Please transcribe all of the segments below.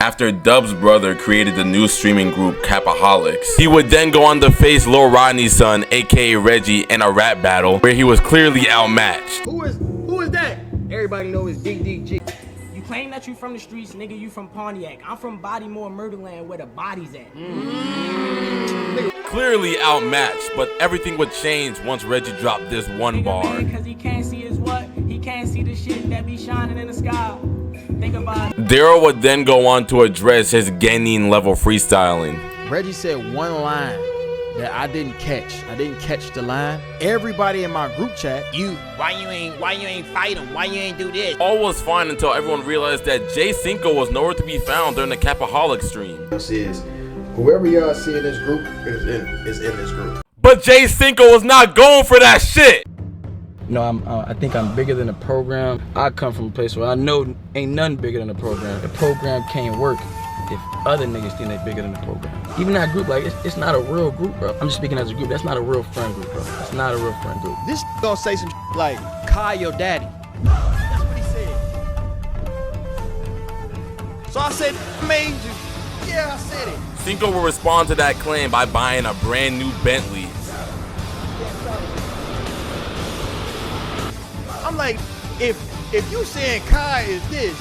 after Dub's brother created the new streaming group Capaholics. He would then go on to face Lil Rodney's son, aka Reggie, in a rap battle where he was clearly outmatched. Who is that? Everybody know it's Ddg'S. You claim that you from the streets, nigga, you from Pontiac. I'm from Bodymore, Murderland, where the bodies at. Clearly outmatched, but everything would change once Reggie dropped this one bar. Because he can't see his what? He can't see the shit that be shining in the sky. Think about it. Daryl would then go on to address his Ganin level freestyling. Reggie said one line that I didn't catch. I didn't catch the line. Everybody in my group chat, Why you ain't fight him? Why you ain't do this? All was fine until everyone realized that Jay Cinco was nowhere to be found during the Capaholics stream. Is whoever y'all see in this group is in this group. But Jay Cinco was not going for that shit. no, I think I'm bigger than the program. I come from a place where I know ain't nothing bigger than the program. The program can't work if other niggas think they bigger than the program. Even that group, like, it's not a real group, bro. I'm just speaking as a group. That's not a real friend group, bro. That's not a real friend group. This gonna say some like, Kai your daddy. That's what he said. So I said, made you. Yeah, I said it. Cinco will respond to that claim by buying a brand new Bentley. I'm like, if you saying Kai is this,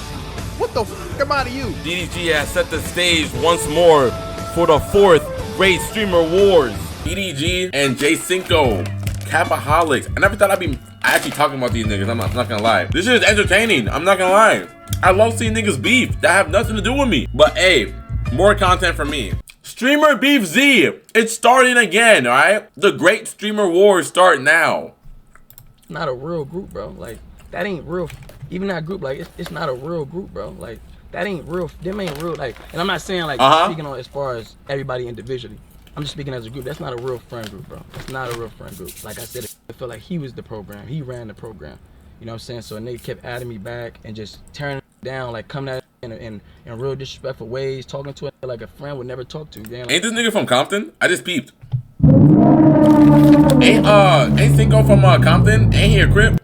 what the f am I to you? DDG has set the stage once more for the 4th Great Streamer Wars. DDG and Jay Cinco, Capaholics. I never thought I'd be actually talking about these niggas. I'm not gonna lie. This shit is entertaining. I'm not gonna lie. I love seeing niggas beef that have nothing to do with me. But hey, more content for me. Streamer Beef Z, it's starting again, alright? The Great Streamer Wars start now. Not a real group, bro. Like, that ain't real. Even that group, like, it's not a real group, bro. Like, that ain't real. Them ain't real. Like, and I'm not saying like speaking on as far as everybody individually. I'm just speaking as a group. That's not a real friend group, bro. That's not a real friend group. Like I said, I felt like he was the program. He ran the program. You know what I'm saying? So they kept adding me back and just tearing it down, like coming at it in real disrespectful ways, talking to it like a friend would never talk to. Damn, like, ain't this nigga from Compton? I just peeped. Ain't Cinco from Compton? Ain't he a Crip?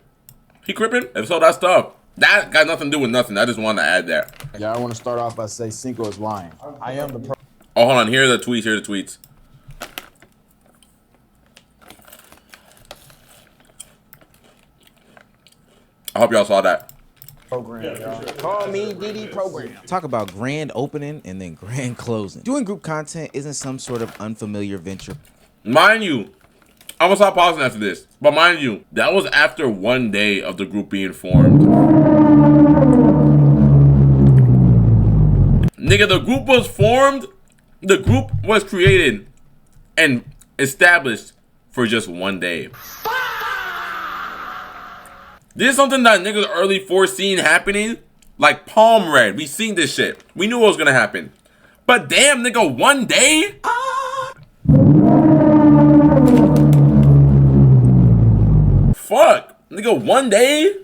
He crippin'? If so, that's tough. That got nothing to do with nothing. I just wanted to add that. Yeah, I want to start off by saying Cinco is lying. I am the Oh, hold on. Here are the tweets. Here are the tweets. I hope y'all saw that. program. Sure. Call me DD program. Talk about grand opening and then grand closing. Doing group content isn't some sort of unfamiliar venture. Mind you, I'm gonna stop pausing after this. But mind you, that was after one day of the group being formed. Nigga, the group was formed. The group was created and established for just one day. This is something that niggas early foreseen happening. Like Palm Red. We seen this shit. We knew it was gonna happen. But damn, nigga, one day? Fuck. Nigga, one day?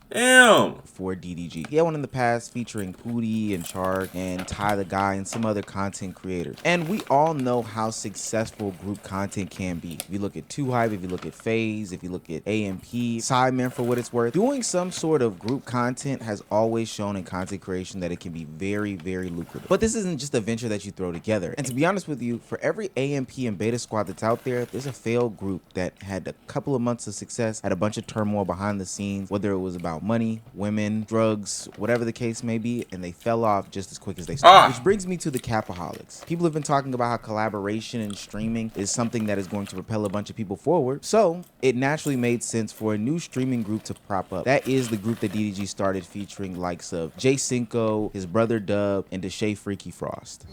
Damn. For DDG. He had one in the past featuring Pootie and Chark and Ty the Guy and some other content creators. And we all know how successful group content can be. If you look at 2Hype, if you look at FaZe, if you look at AMP, Sidemen for what it's worth, doing some sort of group content has always shown in content creation that it can be very, very lucrative. But this isn't just a venture that you throw together. And to be honest with you, for every AMP and Beta Squad that's out there, there's a failed group that had a couple of months of success, had a bunch of turmoil behind the scenes, whether it was about money, women, drugs, whatever the case may be, and they fell off just as quick as they started. Which brings me to the Capaholics. People have been talking about how collaboration and streaming is something that is going to propel a bunch of people forward, so it naturally made sense for a new streaming group to prop up. That is the group that DDG started, featuring likes of Jay Cinco, his brother Dub, and Deshae Freaky Frost.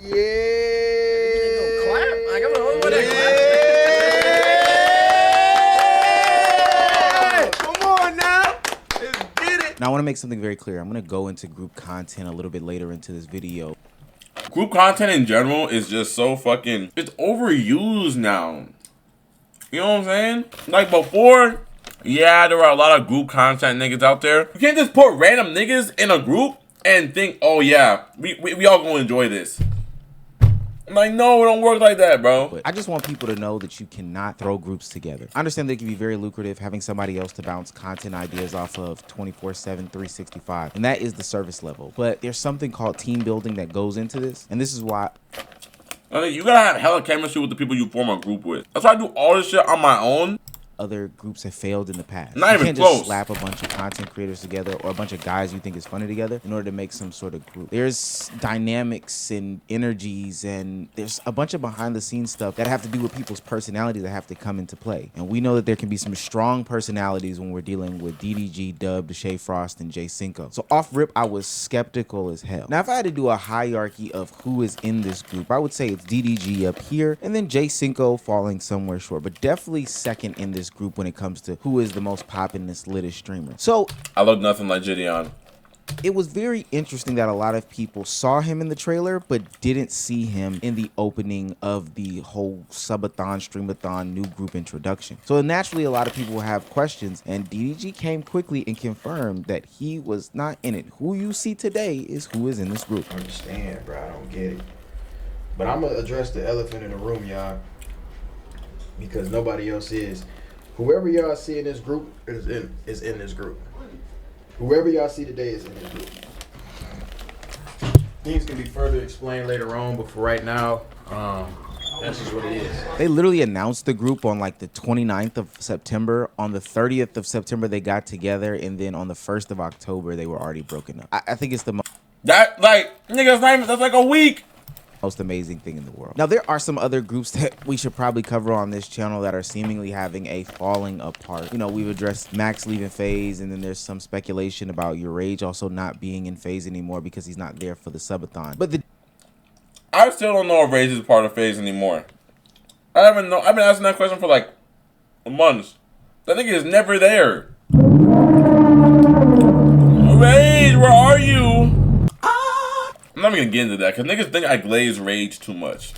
Now I want to make something very clear. I'm going to go into group content a little bit later into this video. Group content in general is just so fucking, it's overused now. You know what I'm saying? Like before, yeah, there were a lot of group content niggas out there. You can't just put random niggas in a group and think, oh yeah, we all gonna enjoy this. I'm like, no, it don't work like that, bro. But I just want people to know that you cannot throw groups together. I understand that it can be very lucrative having somebody else to bounce content ideas off of 24/7, 365, and that is the service level. But there's something called team building that goes into this, and this is why You gotta have hella chemistry with the people you form a group with. That's why I do all this shit on my own. other groups have failed in the past. Not even can't close. just slap a bunch of content creators together or a bunch of guys you think is funny together in order to make some sort of group. There's dynamics and energies, and there's a bunch of behind the scenes stuff that have to do with people's personalities that have to come into play. And we know that there can be some strong personalities when we're dealing with DDG, Dub, Deshae Frost, and Jay Cinco. So off rip, I was skeptical as hell. Now, if I had to do a hierarchy of who is in this group, I would say it's DDG up here, and then Jay Cinco falling somewhere short, but definitely second in this group when it comes to who is the most poppin'est, littest streamer. So I look nothing like Gideon. it was very interesting that a lot of people saw him in the trailer but didn't see him in the opening of the whole subathon, streamathon, new group introduction. So naturally a lot of people have questions, and DDG came quickly and confirmed that he was not in it. Who you see today is who is in this group. I understand, bro. I don't get it. But I'm gonna address the elephant in the room, y'all, because nobody else is. Whoever y'all see in this group is in this group. Whoever y'all see today is in this group. Things can be further explained later on, but for right now, that's just what it is. They literally announced the group on like the 29th of September. On the 30th of September, they got together, and then on the 1st of October, they were already broken up. I think it's the That, like, nigga, that's like a week. most amazing thing in the world. Now, there are some other groups that we should probably cover on this channel that are seemingly having a falling apart. You know, we've addressed Max leaving FaZe, and then there's some speculation about Your Rage also not being in FaZe anymore because he's not there for the subathon. But I still don't know if Rage is part of FaZe anymore. I've been asking that question for like months. That nigga is never there. Rage, where are you? I'm not even gonna get into that because niggas think I glaze Rage too much.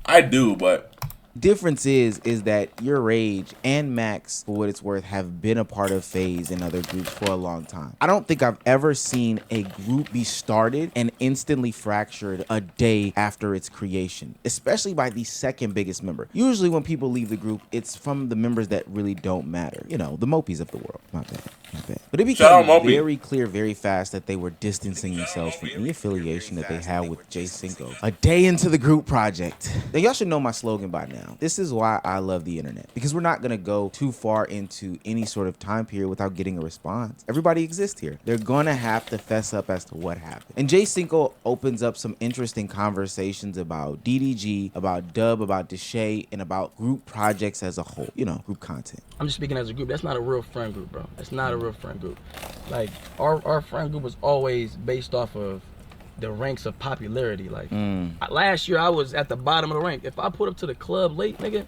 I do, but difference is that Your Rage and Max, for what it's worth, have been a part of FaZe and other groups for a long time. I don't think I've ever seen a group be started and instantly fractured a day after its creation, especially by the second biggest member. Usually when people leave the group, it's from the members that really don't matter. You know, the Mopies of the world. My bad. But it became very clear very fast that they were distancing themselves from any affiliation that they had with Jay Cinco a day into the group project. Now, y'all should know my slogan by now. This is why I love the internet, because we're not going to go too far into any sort of time period without getting a response. Everybody exists here. They're going to have to fess up as to what happened. And Jay Cinco opens up some interesting conversations about DDG, about Dub, about Deshae, and about group projects as a whole. You know, group content. I'm just speaking as a group. That's not a real friend group, bro. That's not a real friend group. Like, our friend group was always based off of the ranks of popularity. Like, last year I was at the bottom of the rank. If I put up to the club late, nigga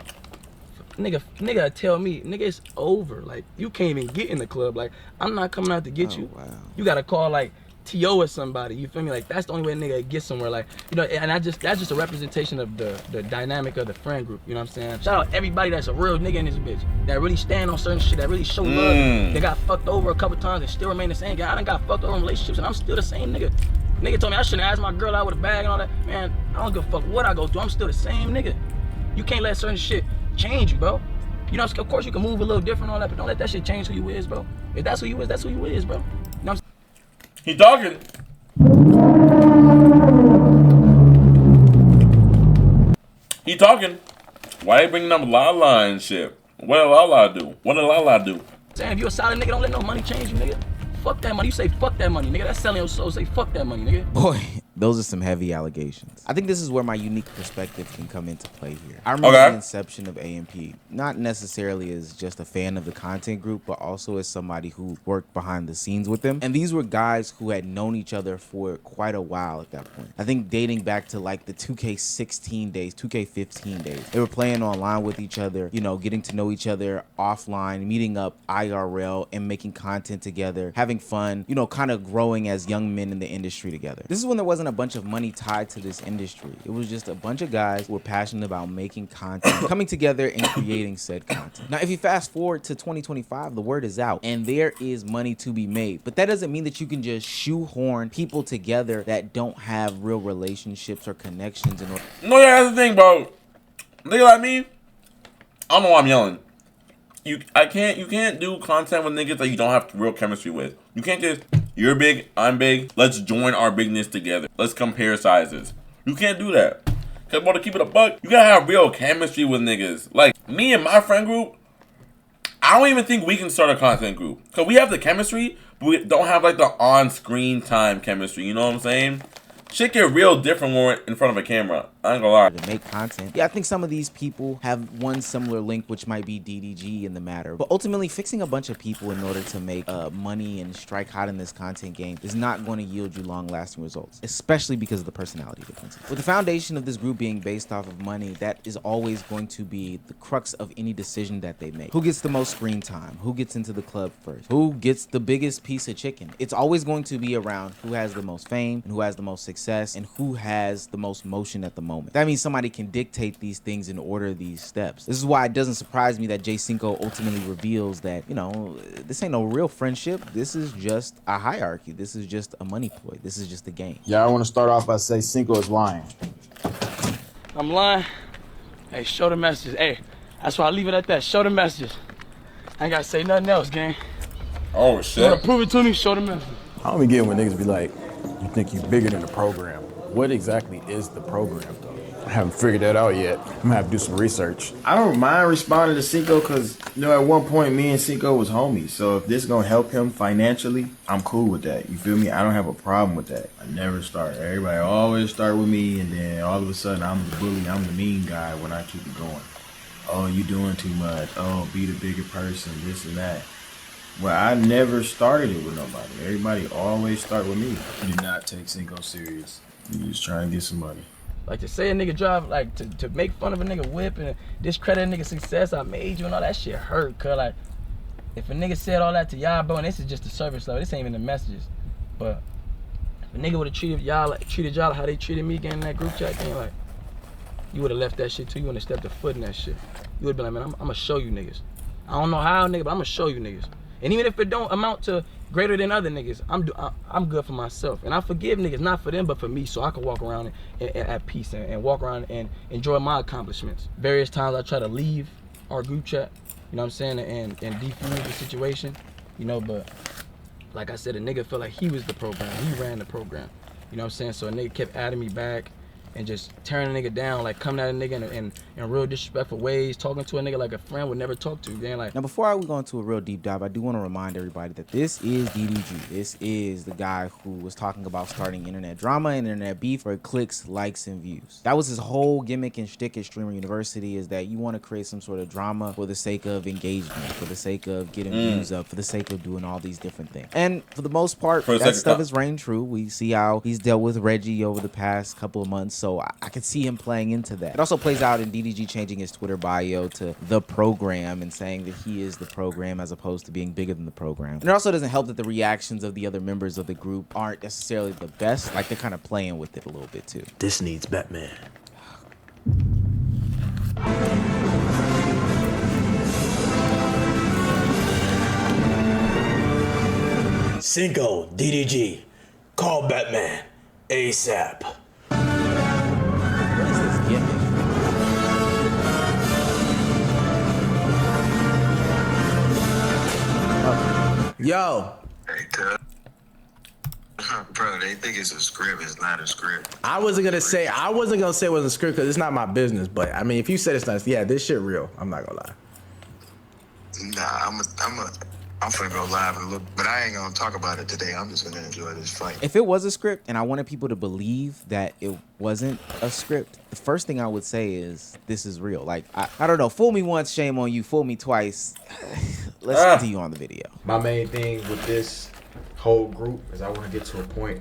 tell me, nigga, it's over. Like, you can't even get in the club. Like, I'm not coming out to get you. Wow. You gotta call like T.O. or somebody. You feel me? Like, that's the only way a nigga gets somewhere. Like, you know, and that's just a representation of the dynamic of the friend group. You know what I'm saying? Shout out everybody that's a real nigga in this bitch, that really stand on certain shit, that really show love. They got fucked over a couple times and still remain the same guy. I done got fucked over in relationships and I'm still the same nigga. Nigga told me I shouldn't ask my girl out with a bag and all that. Man, I don't give a fuck what I go through. I'm still the same nigga. You can't let certain shit change you, bro. You know, of course you can move a little different and all that, but don't let that shit change who you is, bro. If that's who you is, that's who you is, bro. You know what I'm saying? he talking. He talking. Why they bringing up Lala and shit? What did Lala do? What did Lala do? Saying if you a solid nigga, don't let no money change you, nigga. Fuck that money. You say fuck that money, nigga. That's selling your soul. Say fuck that money, nigga. Boy, those are some heavy allegations. I think this is where my unique perspective can come into play here. I remember the inception of AMP, not necessarily as just a fan of the content group, but also as somebody who worked behind the scenes with them. And these were guys who had known each other for quite a while at that point. I think dating back to like the 2K16 days, 2K15 days. They were playing online with each other, you know, getting to know each other offline, meeting up IRL and making content together, having fun, you know, kind of growing as young men in the industry together. This is when there wasn't wasn't a bunch of money tied to this industry. It was just a bunch of guys who were passionate about making content, coming together and creating said content. Now, if you fast forward to 2025, the word is out and there is money to be made. But that doesn't mean that you can just shoehorn people together that don't have real relationships or connections in order. No, yeah, that's the thing, bro. Nigga like me, I don't know why I'm yelling. You can't do content with niggas that you don't have real chemistry with. You can't just, you're big, I'm big, let's join our bigness together. Let's compare sizes. You can't do that. Cause, bro, to keep it a buck, you gotta have real chemistry with niggas. Like, me and my friend group, I don't even think we can start a content group. Cause we have the chemistry, but we don't have like the on-screen time chemistry, you know what I'm saying? Shit get real different when we're in front of a camera. I ain't gonna lie. To make content. Yeah, I think some of these people have one similar link, which might be DDG in the matter. But ultimately, fixing a bunch of people in order to make money and strike hot in this content game is not going to yield you long-lasting results, especially because of the personality differences. With the foundation of this group being based off of money, that is always going to be the crux of any decision that they make. Who gets the most screen time? Who gets into the club first? Who gets the biggest piece of chicken? It's always going to be around who has the most fame and who has the most success and who has the most motion at the moment. That means somebody can dictate these things and order these steps. This is why it doesn't surprise me that J5 ultimately reveals that, you know, this ain't no real friendship. This is just a hierarchy. This is just a money ploy. This is just a game. Yeah, I want to start off by saying Cinco is lying. I'm lying. Hey, show the messages. Hey, that's why I leave it at that. Show the messages. I ain't gotta say nothing else, gang. Oh, shit. You wanna prove it to me? Show the messages. I don't be getting when niggas be like, you think you bigger than the program. What exactly is the program, though? I haven't figured that out yet. I'm gonna have to do some research. I don't mind responding to Cinco because, you know, at one point me and Cinco was homies. So if this is gonna help him financially, I'm cool with that. You feel me? I don't have a problem with that. I never start. Everybody always start with me, and then all of a sudden I'm the bully, I'm the mean guy when I keep it going. Oh, you doing too much. Oh, be the bigger person, this and that. Well, I never started it with nobody. Everybody always start with me. I do not take Cinco serious. You just trying to get some money. Like to say a nigga drive, like to make fun of a nigga whip and discredit a nigga success, I made you and all that shit hurt, cuz like, if a nigga said all that to y'all, bro, and this is just the service level, this ain't even the messages, but if a nigga would've treated y'all like how they treated me getting in that group chat game, like, you would've left that shit too, you wouldn't have stepped a foot in that shit. You would've been like, man, I'm gonna show you niggas. I don't know how, nigga, but I'm gonna show you niggas. And even if it don't amount to greater than other niggas, I'm good for myself. And I forgive niggas, not for them, but for me, so I can walk around at peace and walk around and enjoy my accomplishments. Various times I try to leave our group chat, you know what I'm saying, and defuse the situation, you know, but like I said, a nigga felt like he was the program, he ran the program, you know what I'm saying, so a nigga kept adding me back and just tearing a nigga down, like coming at a nigga in real disrespectful ways, talking to a nigga like a friend would never talk to. Then like, now before we go into a real deep dive, I do want to remind everybody that this is DDG. This is the guy who was talking about starting internet drama and internet beef for clicks, likes, and views. That was his whole gimmick and shtick at Streamer University, is that you want to create some sort of drama for the sake of engagement, for the sake of getting views up, for the sake of doing all these different things. And for the most part, that stuff is reigned true. We see how he's dealt with Reggie over the past couple of months, so I can see him playing into that. It also plays out in DDG changing his Twitter bio to the program and saying that he is the program as opposed to being bigger than the program. And it also doesn't help that the reactions of the other members of the group aren't necessarily the best. Like, they're kind of playing with it a little bit too. This needs Batman. Cinco, DDG, call Batman ASAP. What is this gimmick? Yo. Hey, cuz. Bro, they think it's a script. It's not a script. I wasn't gonna say it was a script because it's not my business. But I mean, if you said it's not, yeah, this shit real. I'm not gonna lie. Nah, I'm finna go live and look, but I ain't gonna talk about it today. I'm just gonna enjoy this fight. If it was a script and I wanted people to believe that it wasn't a script, the first thing I would say is this is real. Like, I don't know, fool me once, shame on you, fool me twice. Let's continue on the video. My main thing with this whole group is I want to get to a point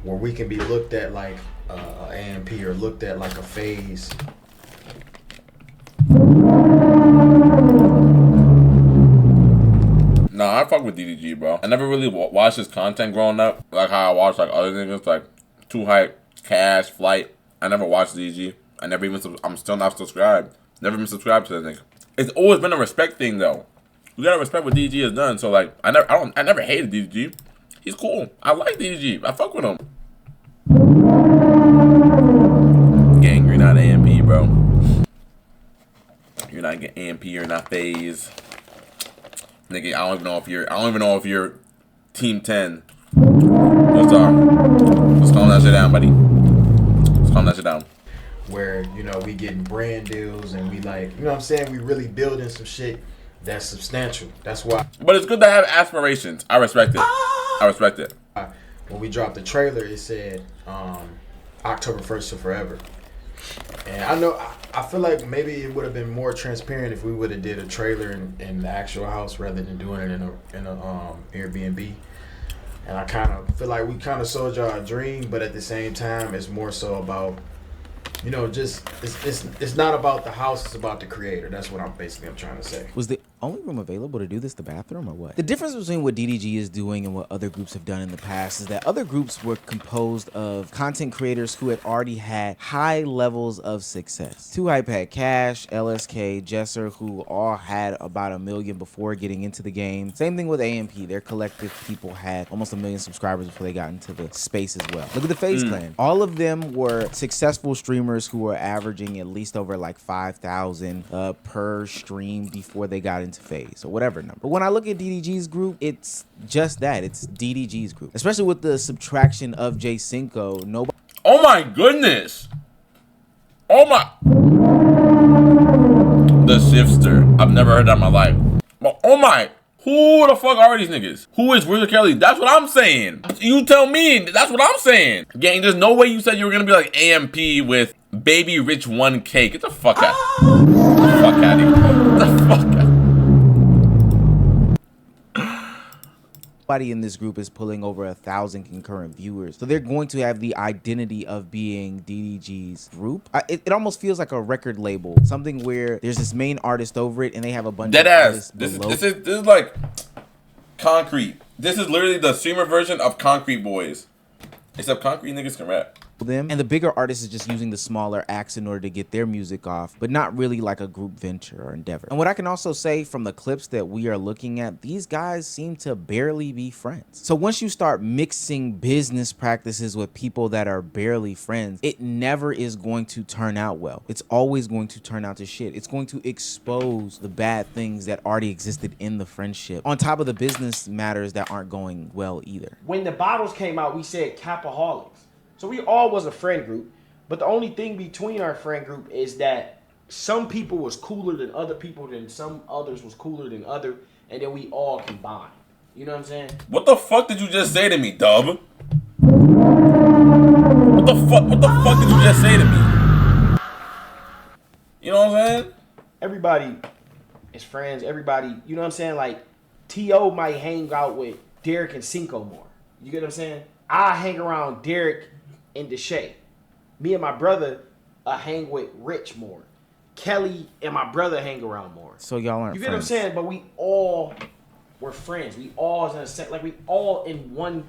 where we can be looked at like a AMP or looked at like a phase. Nah, I fuck with DDG, bro. I never really watched his content growing up, like how I watched like other niggas, like Too Hype, Cash, Flight. I never watched DDG. I'm still not subscribed. Never been subscribed to that nigga. It's always been a respect thing though. You gotta respect what DDG has done. So like, I never hated DDG. He's cool. I like DDG. I fuck with him. Gang, you're not AMP, bro. You're not AMP. You're not FaZe. Nigga, I don't even know if you're Team 10. Let's calm that shit down, buddy. Let's calm that shit down. Where, you know, we getting brand deals and we like, you know what I'm saying? We really building some shit that's substantial. That's why. But it's good to have aspirations. I respect it. I respect it. When we dropped the trailer, it said October 1st to forever. And I feel like maybe it would have been more transparent if we would have did a trailer in the actual house rather than doing it in a Airbnb. And I kind of feel like we kind of sold y'all a dream, but at the same time, it's more so about, you know, just it's not about the house, it's about the creator. That's what I'm trying to say. Was the only room available to do this the bathroom or what? The difference between what DDG is doing and what other groups have done in the past is that other groups were composed of content creators who had already had high levels of success. 2Hype had Cash, LSK, Jesser, who all had about 1 million before getting into the game. Same thing with AMP. Their collective people had almost 1 million subscribers before they got into the space as well. Look at the FaZe clan. All of them were successful streamers who were averaging at least over like 5,000 per stream before they got into FaZe or whatever number. But when I look at DDG's group, it's just that. It's DDG's group. Especially with the subtraction of J5. Nobody. Oh my goodness. Oh my. The Shifter. I've never heard that in my life. But oh my. Who the fuck are these niggas? Who is Richard Kelly? That's what I'm saying. You tell me. That's what I'm saying. Gang, there's no way you said you were gonna be like AMP with Baby Rich 1K. Get the fuck out. Get the fuck out of here. Get the fuck out. Everybody in this group is pulling over 1,000 concurrent viewers, so they're going to have the identity of being DDG's group. It almost feels like a record label, something where there's this main artist over it and they have a bunch of artists below. This is like Concrete. This is literally the streamer version of Concrete Boys, except Concrete niggas can rap. Them and the bigger artists is just using the smaller acts in order to get their music off, but not really like a group venture or endeavor. And what I can also say from the clips that we are looking at, these guys seem to barely be friends. So once you start mixing business practices with people that are barely friends, it never is going to turn out well. It's always going to turn out to shit. It's going to expose the bad things that already existed in the friendship, on top of the business matters that aren't going well either. When the bottles came out, we said Capaholics. So we all was a friend group, but the only thing between our friend group is that some people was cooler than other people, then some others was cooler than other, and then we all combined. You know what I'm saying? What the fuck did you just say to me, Dub? What the fuck did you just say to me? You know what I'm saying? Everybody is friends. Everybody, you know what I'm saying? Like, T.O. might hang out with Derek and Cinco more. You get what I'm saying? I hang around Derek and Deshae. Me and my brother hang with Rich more. Kelly and my brother hang around more. So y'all aren't friends. You get what I'm saying? But we all were friends. We all in a set, like we all in one.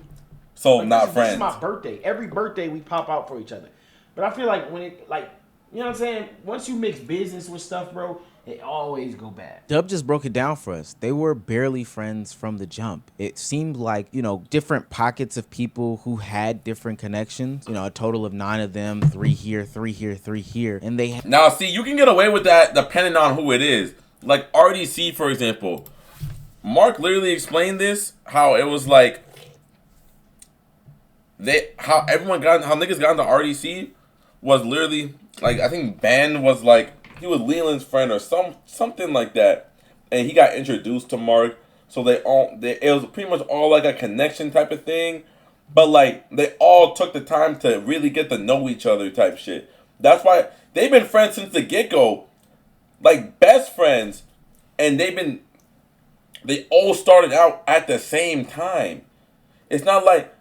So like, not friends. This is my birthday. Every birthday we pop out for each other. But I feel like when it like, you know what I'm saying? Once you mix business with stuff, bro, it always go bad. Dub just broke it down for us. They were barely friends from the jump. It seemed like, you know, different pockets of people who had different connections. You know, a total of 9 of them, 3 here, 3 here, 3 here. And they now see, you can get away with that depending on who it is. Like RDC, for example. Mark literally explained this, how it was like how niggas got into RDC was literally like, I think Ben was like, he was Leland's friend or something like that, and he got introduced to Mark. So it was pretty much all like a connection type of thing, but like they all took the time to really get to know each other type shit. That's why they've been friends since the get-go, like best friends, and they all started out at the same time. It's not like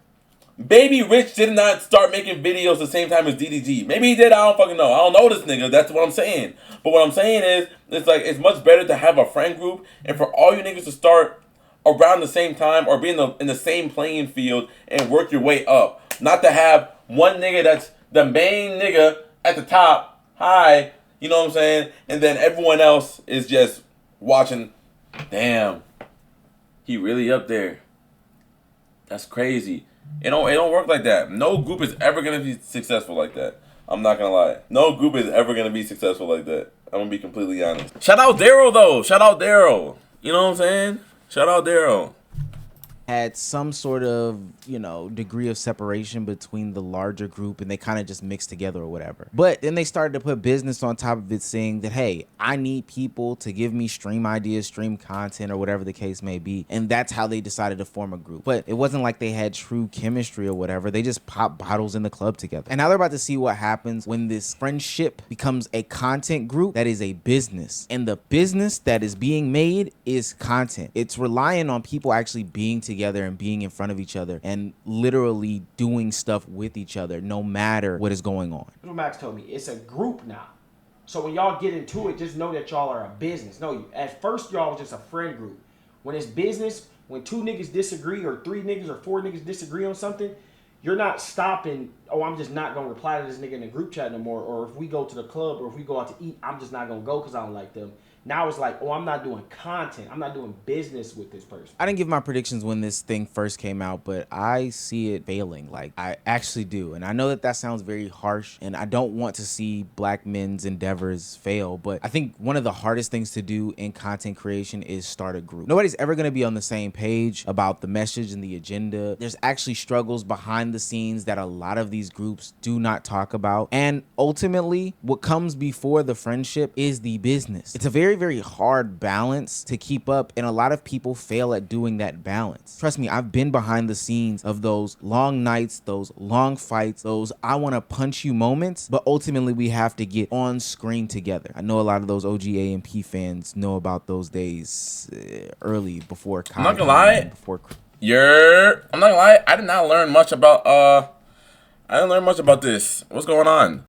Baby Rich did not start making videos the same time as DDG. Maybe he did, I don't fucking know. I don't know this nigga, that's what I'm saying. But what I'm saying is, it's like, it's much better to have a friend group and for all you niggas to start around the same time or be in the same playing field and work your way up. Not to have one nigga the main nigga at the top, hi, you know what I'm saying? And then everyone else is just watching, damn, he really up there. That's crazy. It don't work like that. No group is ever gonna be successful like that. I'm not gonna lie. No group is ever gonna be successful like that. I'm gonna be completely honest. Shout out Daryl though. Shout out Daryl. You know what I'm saying? Shout out Daryl. Had some sort of, degree of separation between the larger group, and they kind of just mixed together or whatever. But then they started to put business on top of it, saying that, hey, I need people to give me stream ideas, stream content, or whatever the case may be. And that's how they decided to form a group. But it wasn't like they had true chemistry or whatever. They just popped bottles in the club together. And now they're about to see what happens when this friendship becomes a content group that is a business. And the business that is being made is content. It's relying on people actually being together and being in front of each other and literally doing stuff with each other no matter what is going on. That's what Max told me. It's a group now. So when y'all get into it, just know that y'all are a business. No, at first y'all was just a friend group. When it's business, when 2 niggas disagree or 3 niggas or 4 niggas disagree on something, you're not stopping, I'm just not going to reply to this nigga in the group chat no more. Or if we go to the club or if we go out to eat, I'm just not going to go because I don't like them. Now it's like, I'm not doing content. I'm not doing business with this person. I didn't give my predictions when this thing first came out, but I see it failing. Like, I actually do. And I know that sounds very harsh, and I don't want to see black men's endeavors fail, but I think one of the hardest things to do in content creation is start a group. Nobody's ever going to be on the same page about the message and the agenda. There's actually struggles behind the scenes that a lot of these groups do not talk about. And ultimately, what comes before the friendship is the business. It's a very, very hard balance to keep up, and a lot of people fail at doing that balance. Trust me, I've been behind the scenes of those long nights, those long fights, those I want to punch you moments, but ultimately we have to get on screen together. I know a lot of those OG AMP fans know about those days early before college. I'm not gonna lie. I'm not gonna lie, I did not learn much about I didn't learn much about this. What's going on?